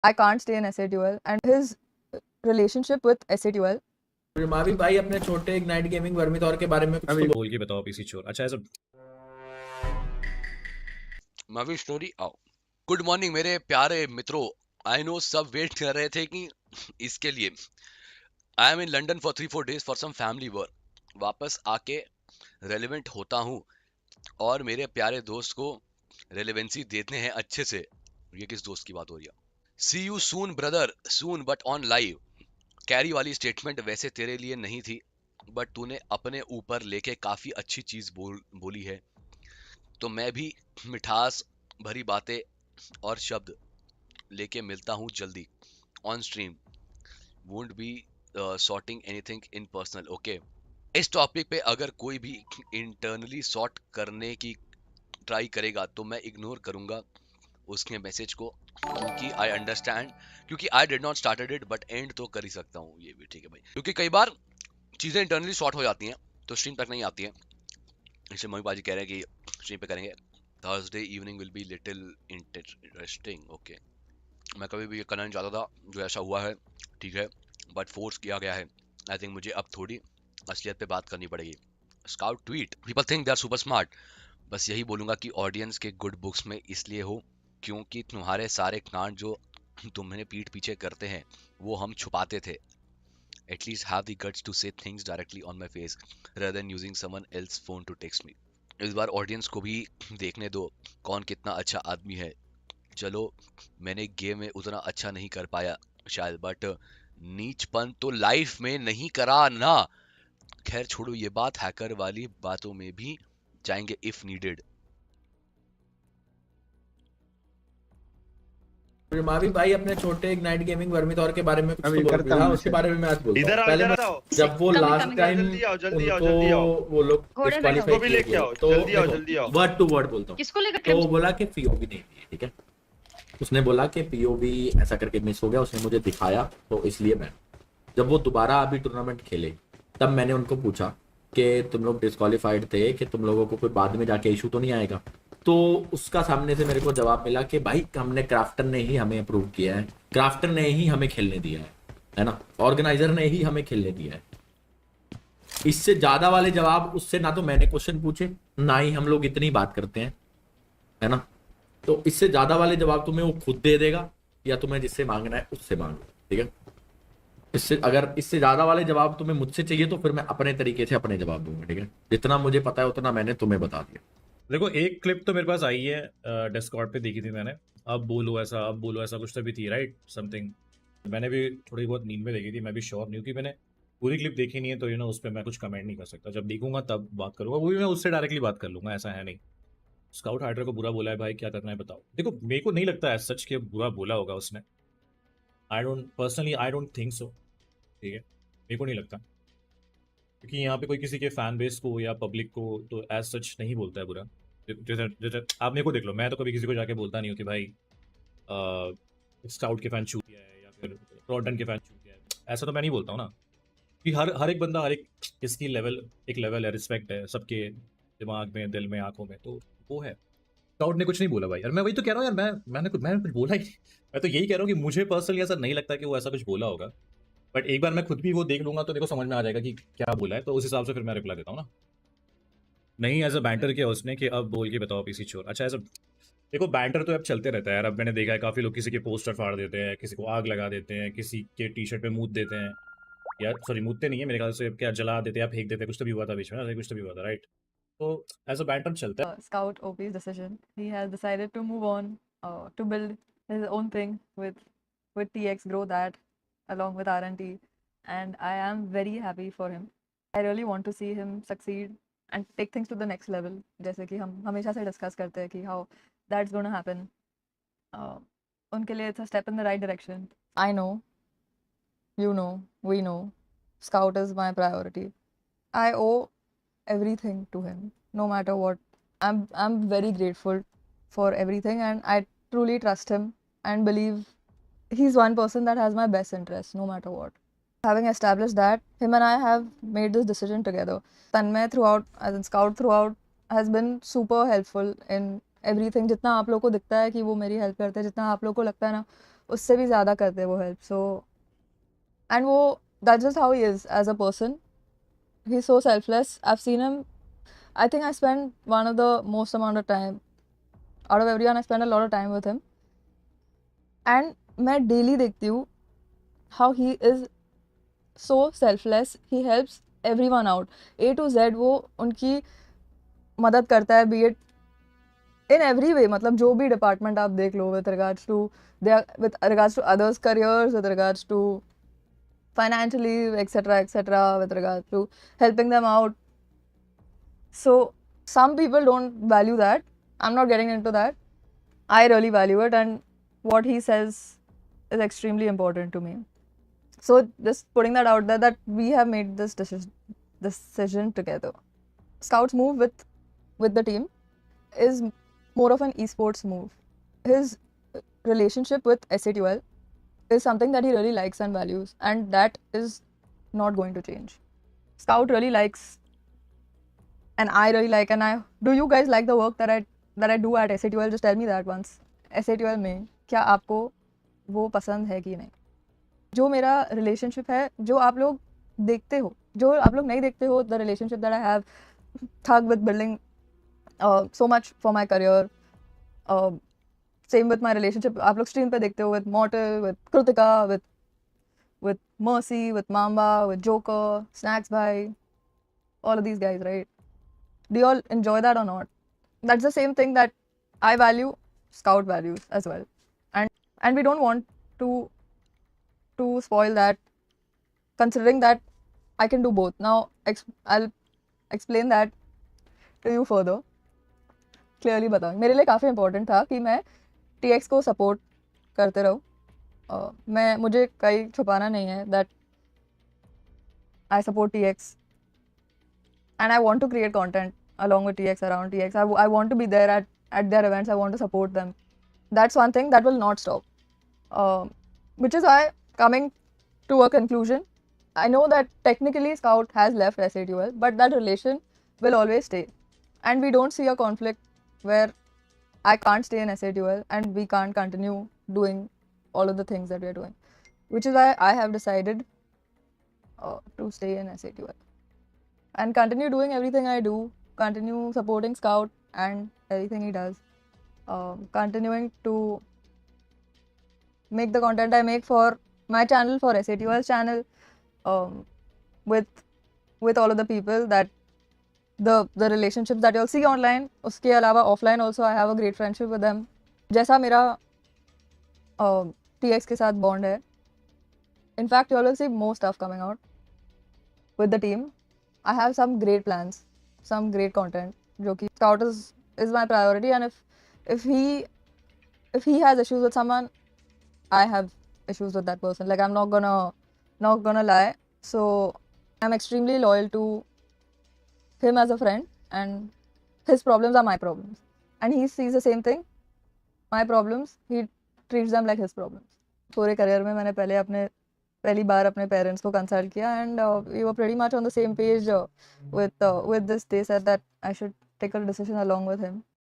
I can't stay in SA12, and his relationship with SA12. Mavi भाई अपने छोटे ignite gaming वर्मीथॉर के बारे में कुछ अभी तो बोल के बताओ पीसी चोर। अच्छा ऐसा मावी स्टोरी आओ। गुड मॉर्निंग मेरे प्यारे मित्रों। आई नो सब वेट कर रहे थे कि इसके लिए। I am in London for 3-4 days for some family work. वापस आके रेलिवेंट होता हूँ और मेरे प्यारे दोस्त को रेलिवेंसी देते हैं अच्छे से। ये किस दोस्त की बात हो रही है? See you soon brother, soon but on live. Carry वाली स्टेटमेंट वैसे तेरे लिए नहीं थी, बट तूने अपने ऊपर लेके काफी अच्छी चीज बोली है, तो मैं भी मिठास भरी बातें और शब्द लेके मिलता हूँ जल्दी on stream. Won't be sorting anything in personal, okay? इस टॉपिक पे अगर कोई भी इंटरनली सॉर्ट करने की ट्राई करेगा तो मैं इग्नोर करूंगा उसके मैसेज को, क्योंकि आई अंडरस्टैंड, क्योंकि I did not started it, but and तो कर ही सकता हूँ। ये भी ठीक है भाई, क्योंकि कई बार चीजें इंटरनली सॉर्ट हो जाती हैं तो स्ट्रीम तक नहीं आती हैं। इसलिए मम्मी बाजी कह रहे हैं कि स्ट्रीम पे करेंगे। Thursday evening will be little interesting, okay? मैं कभी भी ये करना नहीं चाहता था, जो ऐसा हुआ है ठीक है, बट फोर्स किया गया है। आई थिंक मुझे अब थोड़ी असलियत पे बात करनी पड़ेगी। Scout tweet, people think they are super smart. बस यही बोलूंगा कि ऑडियंस के गुड बुक्स में इसलिए हो क्योंकि तुम्हारे सारे कांड जो तुम्हें पीठ पीछे करते हैं वो हम छुपाते थे। At least have the guts to say things directly on my face rather than using someone else's phone to text me. इस बार ऑडियंस को भी देखने दो कौन कितना अच्छा आदमी है। चलो मैंने गेम में उतना अच्छा नहीं कर पाया शायद, बट नीचपन तो लाइफ में नहीं करा ना। खैर छोड़ो ये बात, हैकर वाली बातों में भी जाएंगे इफ नीडेड। मावी भाई अपने छोटे इग्नाइट गेमिंग वर्मीथॉर के बारे में कुछ अभी तो करता बोल हूँ उसके बारे में मैं आज बोलता इधर हूँ। आओ, पहले इधर मैं आओ। जब वो लास्ट टाइम जल्दी आओ, जल्दी आओ, उनको जल्दी आओ। वो लोग घोड़े में डिस्क्वालीफाई इसको भी लेके आओ, तो जल्दी आओ, जल्दी आओ। वर्ड टू वर्ड बोलता हूँ। किसको लेकर तो वो बोला कि पीओवी नहीं थी, ठीक है? उसने बोला कि पीओवी ऐसा करके मिस हो गया, उसने मुझे दिखाया, तो इसलिए मैं जब वो दोबारा अभी टूर्नामेंट खेले तब मैंने उनको पूछा कि तुम लोग डिस्क्वालीफाइड थे, कि तुम लोगों को कोई बाद में जाके इशू तो नहीं आएगा? तो उसका सामने से मेरे को जवाब मिला कि भाई हमने क्राफ्टर ने ही हमें अप्रूव किया है, क्राफ्टर ने ही हमें खेलने दिया है ना, ऑर्गेनाइजर ने ही हमें खेलने दिया है। इससे ज्यादा वाले जवाब उससे ना तो मैंने क्वेश्चन पूछे, ना ही हम लोग इतनी बात करते हैं, है ना? तो इससे ज्यादा वाले जवाब तुम्हें वो खुद दे देगा, या तुम्हें जिससे मांगना है उससे मांगो, ठीक है? अगर इससे ज्यादा वाले जवाब तुम्हें मुझसे चाहिए तो फिर मैं अपने तरीके से अपने जवाब दूंगा, ठीक है? जितना मुझे पता है उतना मैंने तुम्हें बता दिया। देखो एक क्लिप तो मेरे पास आई है, डिस्कॉर्ड पे देखी थी मैंने। अब बोलो ऐसा कुछ तो भी थी, राइट? समथिंग मैंने भी थोड़ी बहुत नींद में देखी थी। मैं भी श्योर नहीं हूँ कि मैंने पूरी क्लिप देखी नहीं है, तो उस पर मैं कुछ कमेंट नहीं कर सकता। जब देखूंगा तब बात करूंगा, वो भी मैं उससे डायरेक्टली बात कर लूंगा, ऐसा है नहीं। स्काउट हाइड्रा को बुरा बोला है भाई, क्या करना है बताओ? देखो मेरे को नहीं लगता है सच के बुरा बोला होगा उसने। आई डोंट थिंक सो, ठीक है? मेरे को नहीं लगता, क्योंकि यहाँ पे कोई किसी के फैन बेस को या पब्लिक को तो एज सच नहीं बोलता है बुरा। जैसे आप मेरे को देख लो, मैं तो कभी किसी को जाके बोलता नहीं हूँ कि भाई स्काउट के फैन चूतिया है या फिर रॉटन के फैन चूतिया है, ऐसा तो मैं नहीं बोलता हूँ ना। कि हर एक बंदा, हर एक किसकी एक लेवल है, रिस्पेक्ट है सबके दिमाग में, दिल में, आंखों में, तो वो है। स्काउट ने कुछ नहीं बोला भाई यार, मैं वही तो कह रहा हूँ यार, मैंने कुछ बोला ही नहीं। मैं तो यही कह रहा हूँ कि मुझे पर्सनली ऐसा नहीं लगता कि वो ऐसा कुछ बोला होगा, बट एक बार मैं खुद भी वो देख लूंगा तो देखो समझ में आ जाएगा कि क्या बोला है, तो उस हिसाब से फिर मैं रिप्लाई देता हूँ ना। नहीं एज अ बैंटर किया उसने कि अब बोल के बताओ पीसी चोर। अच्छा एज अ देखो बैंटर तो अब चलते रहता है यार। अब मैंने देखा है काफी लोग किसी के पोस्टर फाड़ देते हैं, किसी को आग लगा देते हैं, किसी के टी शर्ट पे मूत देते हैं, या सॉरी मूतते नहीं है मेरे ख्याल से, क्या जला देते हैं या फेंक देते हैं, कुछ तो भी हुआ था बीच में ना, कुछ तो भी हुआ था, राइट? तो एज अ बैंटर चलता है। Scout OP's decision. He has decided to move on, to build his own thing with TX, grow that along with RNT, and I am very happy for him. I really want to see him succeed and take things to the next level. जैसे कि हम हमेशा से discuss करते हैं कि how that's going to happen. उनके लिए it's a step in the right direction. I know, you know, we know, Scout is my priority. I owe everything to him, no matter what. I'm very grateful for everything, and I truly trust him and believe he's one person that has my best interest, no matter what. Having established that, him and I have made this decision together. Tanmay throughout, as in Scout throughout, has been super helpful in everything. जितना आप लोगों को दिखता है कि वो मेरी help करते हैं, जितना आप लोगों को लगता है ना उससे भी ज़्यादा करते हैं वो हेल्प. सो एंड वो that's just how he is as a person. He is so selfless. I have seen him. I think I spend one of the most amount of time out of everyone. I spend a lot of time with him, and मैं daily देखती हूँ how he is so selfless. He helps everyone out. A to Z वो उनकी मदद करता है, be it in every way. मतलब जो भी department आप देख लो, with regards to with regards to others' careers, with regards to financially, etc., with regards to helping them out. So some people don't value that. I'm not getting into that. I really value it, and what he says is extremely important to me. So just putting that out there, that we have made this decision together. Scout's move with the team is more of an esports move. His relationship with SA12 is something that he really likes and values, and that is not going to change. Scout really likes, and I really like, and do you guys like the work that I do at SA12? Just tell me that once. SA12 में क्या आपको वो पसंद है कि नहीं? जो मेरा रिलेशनशिप है, जो आप लोग देखते हो, जो आप लोग नहीं देखते हो, the relationship that I have thug with building so much for my career. Same with my relationship. आप लोग स्ट्रीम पे देखते हो with Mortal, with Krutika, with Mercy, with Mamba, with Joker, Snacks Bhai, all of these guys, right? Do you all enjoy that or not? That's the same thing that I value, Scout values as well, and we don't want to spoil that, considering that I can do both. Now I'll explain that to you further. Clearly बताऊँ, मेरे लिए काफ़ी important था कि मैं TX को support करते रहूँ. मुझे कहीं छुपाना नहीं है that I support TX and I want to create content along with TX, around TX. I want to be there at their events. I want to support them. That's one thing that will not stop. Which is why, coming to a conclusion, I know that technically Scout has left SA12, but that relation will always stay. And we don't see a conflict where I can't stay in SA12 and we can't continue doing all of the things that we are doing. Which is why I have decided to stay in SA12 and continue doing everything I do, continue supporting Scout and everything he does, continuing to make the content I make for my channel, for SA12's channel, with all of the people that the relationships that you'll see online. उसके अलावा offline also I have a great friendship with them. जैसा मेरा TX के साथ bond है. In fact, you will see more stuff coming out with the team. I have some great plans, some great content. जो कि Scout is my priority, and if he has issues with someone, I have issues with that person. Like, I'm not gonna lie. So I'm extremely loyal to him as a friend, and his problems are my problems, and he sees the same thing. My problems, he treats them like his problems. पूरे career में मैंने पहली बार अपने parents को consult किया, and we were pretty much on the same page with this. They said that I should take a decision along with him.